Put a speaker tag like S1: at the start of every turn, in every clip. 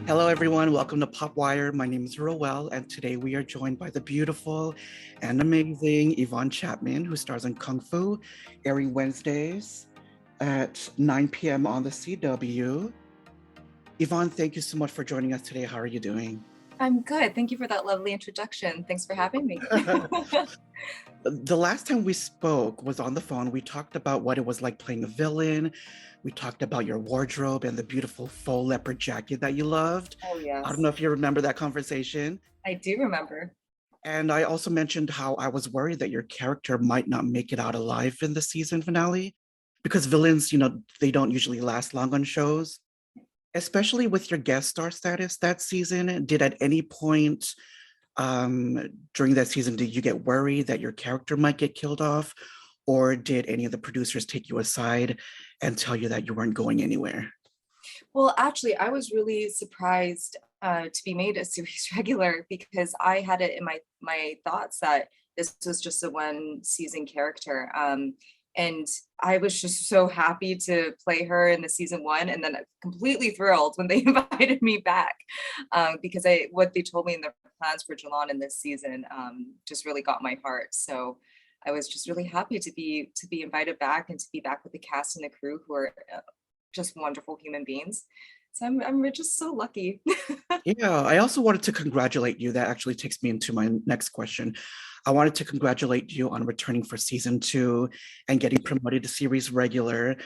S1: Hello, everyone. Welcome to PopWire. My name is Roel, and today we are joined by the beautiful and amazing Yvonne Chapman, who stars in Kung Fu, airing Wednesdays at 9 p.m. on the CW. Yvonne, thank you so much for joining us today. How are you doing?
S2: I'm good. Thank you for that lovely introduction. Thanks for having me.
S1: The last time we spoke was on the phone. We talked about what it was like playing a villain. We talked about your wardrobe and the beautiful faux leopard jacket that you loved.
S2: Oh,
S1: I don't
S2: yes.
S1: know if you remember that conversation.
S2: I do remember.
S1: And I also mentioned how I was worried that your character might not make it out alive in the season finale because villains, they don't usually last long on shows, especially with your guest star status that season. Did at any point during that season, did you get worried that your character might get killed off? Or did any of the producers take you aside and tell you that you weren't going anywhere?
S2: Well, actually, I was really surprised to be made a series regular because I had it in my thoughts that this was just a one season character. And I was just so happy to play her in the season one, and then completely thrilled when they invited me back because what they told me in their plans for Zhilan in this season just really got my heart. So I was just really happy to be invited back and to be back with the cast and the crew who are just wonderful human beings. So I'm just so lucky.
S1: Yeah, I also wanted to congratulate you. That actually takes me into my next question. I wanted to congratulate you on returning for season two and getting promoted to series regular.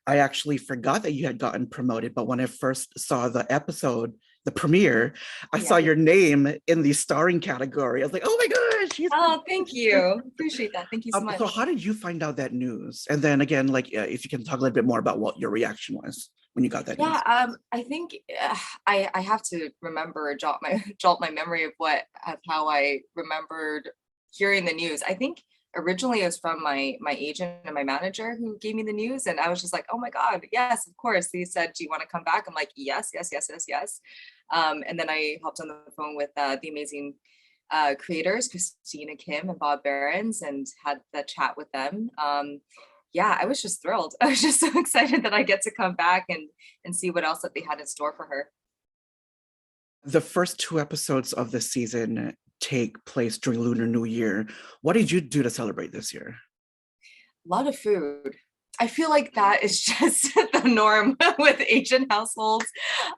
S1: I actually forgot that you had gotten promoted, but when I first saw the episode, the premiere, I saw
S2: Yeah.
S1: your name in the starring category. I was like, oh my gosh, he's
S2: Oh, thank you. Appreciate that. Thank you so
S1: so
S2: much.
S1: how did you find out that news? And then again, like if you can talk a little bit more about what your reaction was when you got that
S2: Yeah,
S1: news.
S2: I think I have to remember jolt my memory of how I remembered hearing the news. I think originally it was from my agent and my manager who gave me the news, and I was just like, oh my God, yes, of course. He said, "Do you want to come back?" I'm like, yes, yes, yes, yes, yes. And then I hopped on the phone with the amazing creators, Christina Kim and Bob Behrens, and had the chat with them. Yeah, I was just thrilled. I was just so excited that I get to come back and see what else that they had in store for her.
S1: The first two episodes of the season take place during Lunar New Year. What did you do to celebrate this year?
S2: A lot of food. I feel like that is just the norm with Asian households.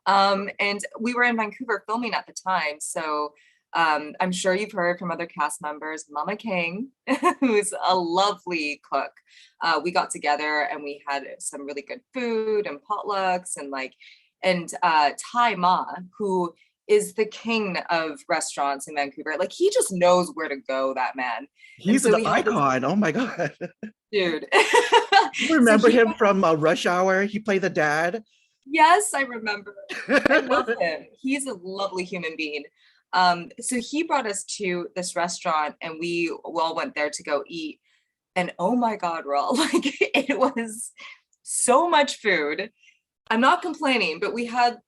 S2: And we were in Vancouver filming at the time. So I'm sure you've heard from other cast members, Mama King, who's a lovely cook. We got together and we had some really good food and potlucks and Thai Ma, who is the king of restaurants in Vancouver. Like he just knows where to go, that man. And
S1: He's
S2: so
S1: an
S2: we had this
S1: icon. Oh my God.
S2: dude.
S1: You
S2: So
S1: remember
S2: he
S1: him from Rush Hour? He played the dad.
S2: Yes, I remember. I love him. He's a lovely human being. So he brought us to this restaurant and we all went there to go eat. And oh my God, Raul, like it was so much food. I'm not complaining, but we had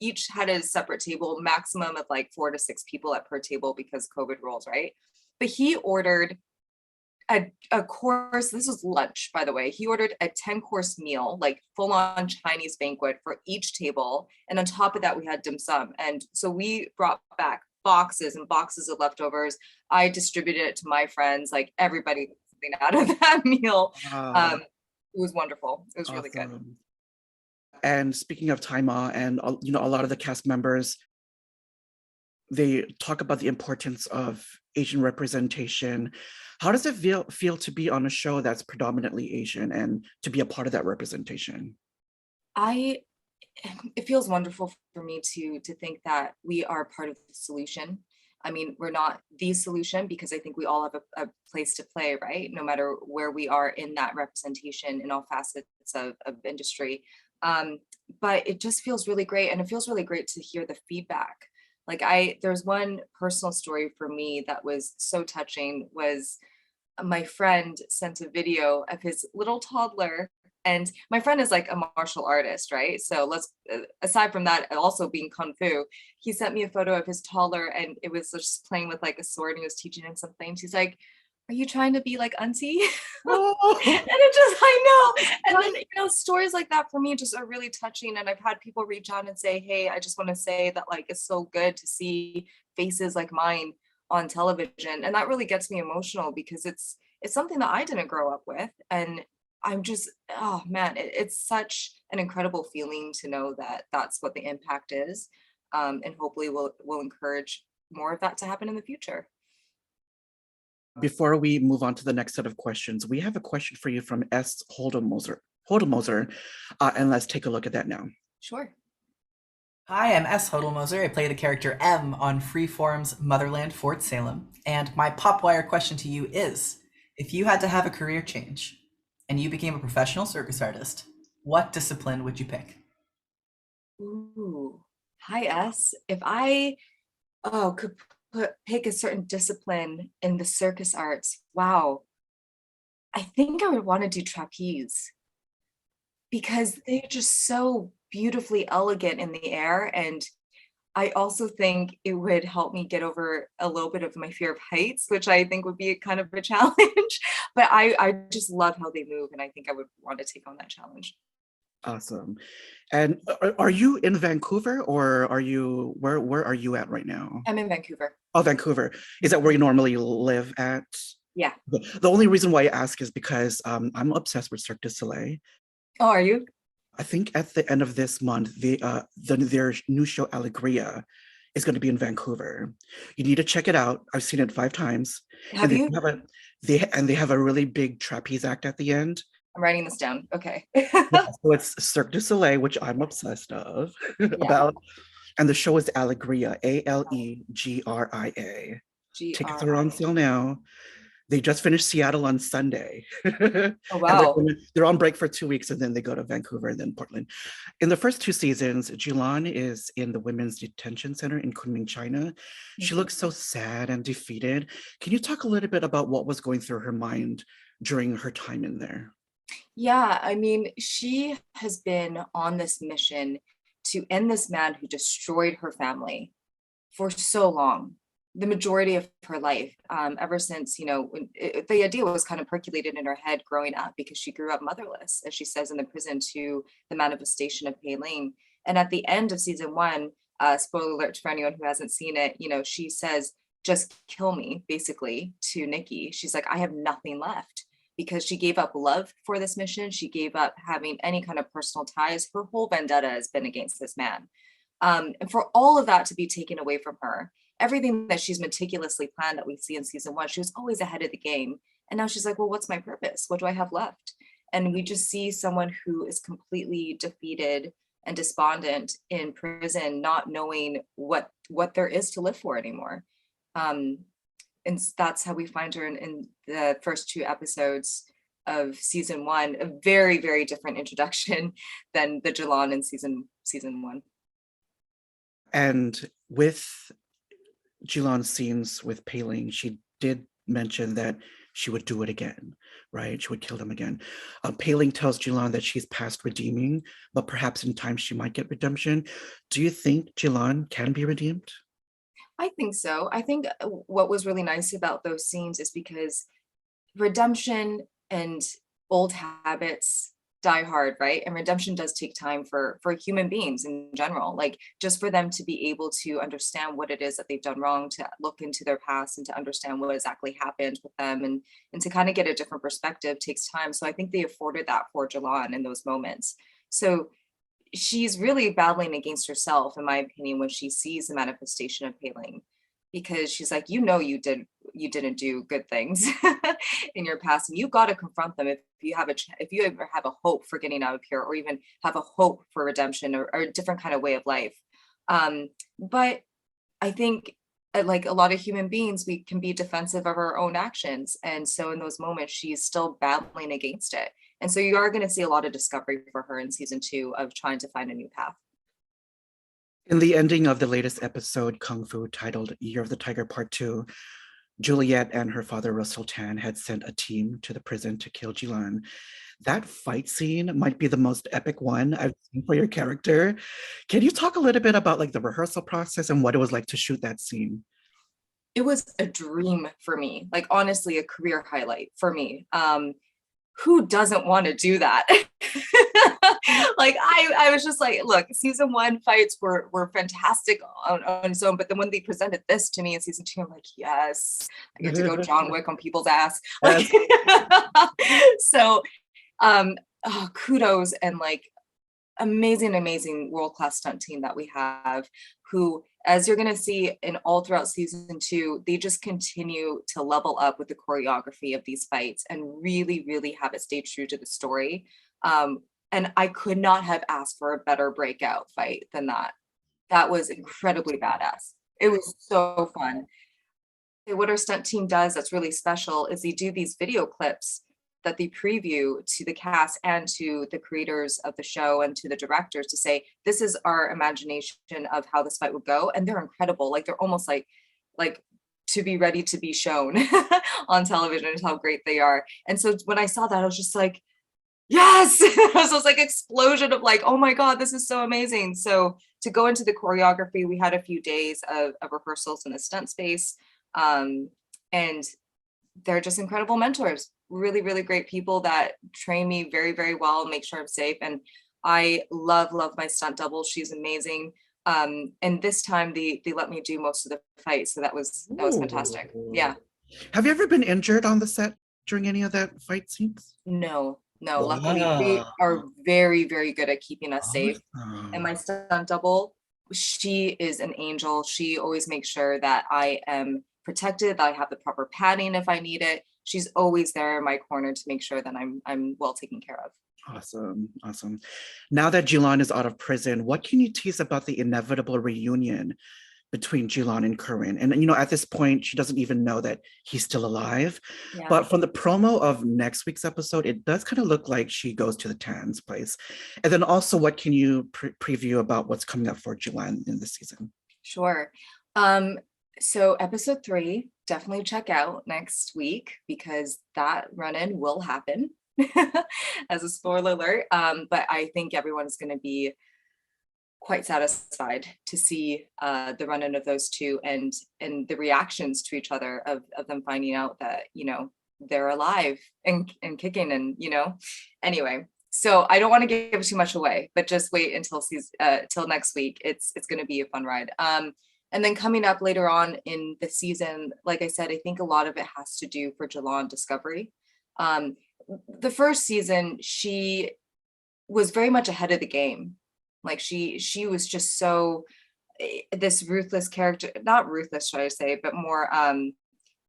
S2: each had a separate table, maximum of like 4 to 6 people at per table because COVID rules, right? But he ordered a course. This was lunch, by the way. He ordered a 10-course meal, like full on Chinese banquet for each table. And on top of that, we had dim sum. And so we brought back boxes and boxes of leftovers. I distributed it to my friends, like everybody got something out of that meal.
S1: Wow,
S2: It was wonderful. It was really good.
S1: awesome. And speaking of Taima and a lot of the cast members, they talk about the importance of Asian representation. How does it feel to be on a show that's predominantly Asian and to be a part of that representation?
S2: I it feels wonderful for me to think that we are part of the solution. I mean, we're not the solution because I think we all have a place to play, right? No matter where we are in that representation in all facets of industry. Um, but it just feels really great. And it feels really great to hear the feedback. Like there's one personal story for me that was so touching was my friend sent a video of his little toddler, and my friend is like a martial artist, right? So let's aside from that also being kung fu, he sent me a photo of his toddler and it was just playing with like a sword and he was teaching him some things. He's like, are you trying to be like auntie?
S1: Oh.
S2: And it just, I know. And then, stories like that for me just are really touching. And I've had people reach out and say, hey, I just want to say that like it's so good to see faces like mine on television. And that really gets me emotional because it's something that I didn't grow up with. And I'm just, oh man, it's such an incredible feeling to know that that's what the impact is. And hopefully we'll encourage more of that to happen in the future.
S1: Before we move on to the next set of questions, we have a question for you from S. Holdemoser, and let's take a look at that now.
S2: Sure.
S3: Hi, I'm S. Hodelmoser. I play the character M on Freeform's Motherland Fort Salem. And my PopWire question to you is, if you had to have a career change and you became a professional circus artist, what discipline would you pick?
S2: Ooh. Hi, S. If I could pick a certain discipline in the circus arts, wow, I think I would want to do trapeze because they're just so beautifully elegant in the air. And I also think it would help me get over a little bit of my fear of heights, which I think would be kind of a challenge. But I just love how they move, and I think I would want to take on that challenge.
S1: Awesome. And are you in Vancouver, or are you where are you at right now?
S2: I'm in Vancouver.
S1: Oh, Vancouver. Is that where you normally live at?
S2: Yeah.
S1: The only reason why I ask is because I'm obsessed with Cirque du Soleil.
S2: Oh, are you?
S1: I think at the end of this month, their new show Alegria is going to be in Vancouver. You need to check it out. I've seen it 5 times.
S2: Have you?
S1: They have a really big trapeze act at the end.
S2: I'm writing this down. Okay.
S1: Yeah, so it's Cirque du Soleil, which I'm obsessed about. And the show is Alegria, Alegria. Tickets are on sale now. They just finished Seattle on Sunday.
S2: Oh, wow.
S1: And they're on break for 2 weeks, and then they go to Vancouver and then Portland. In the first 2 seasons, Zhilan is in the women's detention center in Kunming, China. She looks so sad and defeated. Can you talk a little bit about what was going through her mind during her time in there?
S2: Yeah, I mean, she has been on this mission to end this man who destroyed her family for so long, the majority of her life, ever since, the idea was kind of percolated in her head growing up because she grew up motherless, as she says in the prison, to the manifestation of Pei-Ling. And at the end of season 1, spoiler alert for anyone who hasn't seen it, she says, just kill me, basically, to Nikki. She's like, I have nothing left. Because she gave up love for this mission. She gave up having any kind of personal ties. Her whole vendetta has been against this man. And for all of that to be taken away from her, everything that she's meticulously planned that we see in season 1, she was always ahead of the game. And now she's like, well, what's my purpose? What do I have left? And we just see someone who is completely defeated and despondent in prison, not knowing what there is to live for anymore. And that's how we find her in the first 2 episodes of season 1, a very, very different introduction than the Zhilan in season 1.
S1: And with Zhilan's scenes with Pei-Ling, she did mention that she would do it again, right? She would kill them again. Pei-Ling tells Zhilan that she's past redeeming, but perhaps in time she might get redemption. Do you think Zhilan can be redeemed?
S2: I think so. I think what was really nice about those scenes is because redemption and old habits die hard, right? And redemption does take time for human beings in general, like just for them to be able to understand what it is that they've done wrong, to look into their past and to understand what exactly happened with them, and to kind of get a different perspective takes time. So I think they afforded that for Zhilan in those moments. So she's really battling against herself, in my opinion, when she sees the manifestation of Pei-Ling, because she's like, you didn't do good things in your past, and you've got to confront them if you have if you ever have a hope for getting out of here, or even have a hope for redemption, or a different kind of way of life. But I think, like a lot of human beings, we can be defensive of our own actions, and so in those moments she's still battling against it. And so you are going to see a lot of discovery for her in season 2 of trying to find a new path.
S1: In the ending of the latest episode, Kung Fu, titled Year of the Tiger Part 2, Juliet and her father, Russell Tan, had sent a team to the prison to kill Zhilan. That fight scene might be the most epic one I've seen for your character. Can you talk a little bit about like the rehearsal process and what it was like to shoot that scene?
S2: it was a dream for me, like honestly, a career highlight for me. Who doesn't want to do that? Like I was just like, look, season 1 fights were fantastic on its own, but then when they presented this to me in season 2, I'm like, yes, I get to go John Wick on people's ass. Like, so kudos, and like amazing world-class stunt team that we have, who, as you're going to see in all throughout season 2, they just continue to level up with the choreography of these fights and really have it stay true to the story. And I could not have asked for a better breakout fight than that. That was incredibly badass. It was so fun. What our stunt team does that's really special is they do these video clips that they preview to the cast and to the creators of the show and to the directors to say, this is our imagination of how this fight would go. And they're incredible. Like, they're almost like to be ready to be shown on television, is how great they are. And so when I saw that, I was just like, yes. So it was like explosion of like, oh my God, this is so amazing. So to go into the choreography, we had a few days of rehearsals in the stunt space. And they're just incredible mentors, really great people that train me very well, make sure I'm safe. And I love my stunt double. She's amazing. And this time they let me do most of the fights. So that was fantastic. Yeah.
S1: Have you ever been injured on the set during any of that fight scenes?
S2: No,
S1: Wow.
S2: luckily they are very good at keeping us safe. And my stunt double, she is an angel. She always makes sure that I am protected, that I have the proper padding if I need it. She's always there in my corner to make sure that I'm well taken care of.
S1: Awesome. Now that Zhilan is out of prison, what can you tease about the inevitable reunion between Zhilan and Corinne? And at this point, she doesn't even know that he's still alive.
S2: Yeah.
S1: But from the promo of next week's episode, it does kind of look like she goes to the Tan's place. And then also, what can you preview about what's coming up for Zhilan in this season?
S2: Sure. So episode 3, definitely check out next week, because that run-in will happen as a spoiler alert. But I think everyone's going to be quite satisfied to see the run-in of those two and the reactions to each other of them finding out that, they're alive and kicking, and, anyway. So I don't want to give too much away, but just wait until till next week. It's going to be a fun ride. And then coming up later on in the season, like I said, I think a lot of it has to do for Zhilan discovery. The first season, she was very much ahead of the game. Like she was just so this ruthless character, not ruthless, should I say, but more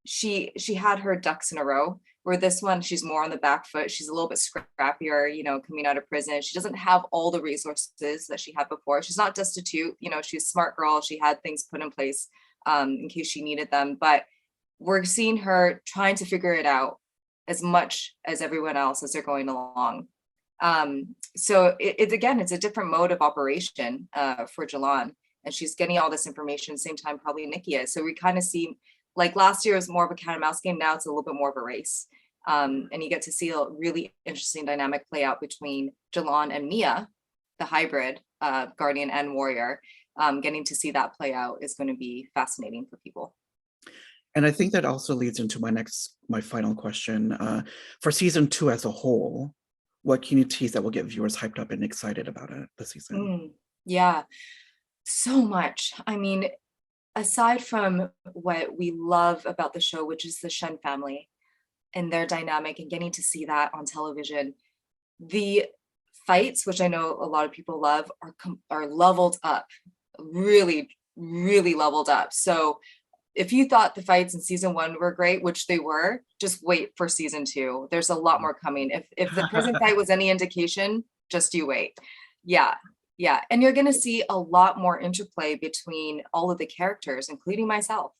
S2: she had her ducks in a row. Where this one, she's more on the back foot. She's a little bit scrappier, coming out of prison. She doesn't have all the resources that she had before. She's not destitute, she's a smart girl. She had things put in place in case she needed them. But we're seeing her trying to figure it out as much as everyone else as they're going along. So it's a different mode of operation for Zhilan. And she's getting all this information at the same time probably Nikki is. So we kind of see, like last year was more of a cat and mouse game. Now it's a little bit more of a race. And you get to see a really interesting dynamic play out between Zhilan and Mia, the hybrid guardian and warrior. Getting to see that play out is going to be fascinating for people.
S1: And I think that also leads into my final question. For season 2 as a whole, what can you tease that will get viewers hyped up and excited about it this season?
S2: Yeah, so much. I mean, aside from what we love about the show, which is the Shen family and their dynamic and getting to see that on television, the fights, which I know a lot of people love, are leveled up, really leveled up. So if you thought the fights in season 1 were great, which they were, just wait for season 2. There's a lot more coming. If the prison fight was any indication, just you wait. Yeah. And you're going to see a lot more interplay between all of the characters, including myself,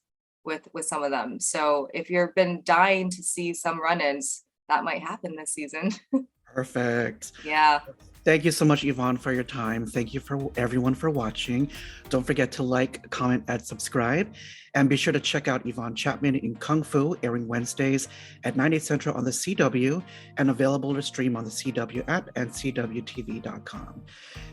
S2: with some of them. So if you've been dying to see some run-ins, that might happen this season.
S1: Perfect.
S2: Yeah.
S1: Thank you so much, Yvonne, for your time. Thank you for everyone for watching. Don't forget to like, comment, and subscribe. And be sure to check out Yvonne Chapman in Kung Fu, airing Wednesdays at 9, 8 Central on the CW and available to stream on the CW app and CWTV.com.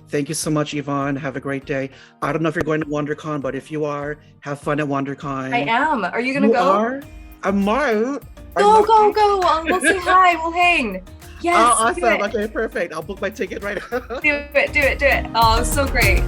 S1: Thank you so much, Yvonne. Have a great day. I don't know if you're going to WonderCon, but if you are, have fun at WonderCon.
S2: I am. Are you gonna
S1: You
S2: go?
S1: are? I might.
S2: Go. We'll say hi. We'll hang. Yes.
S1: Oh,
S2: do
S1: awesome.
S2: it.
S1: Okay, perfect. I'll book my ticket right now.
S2: Do it. Oh, so great.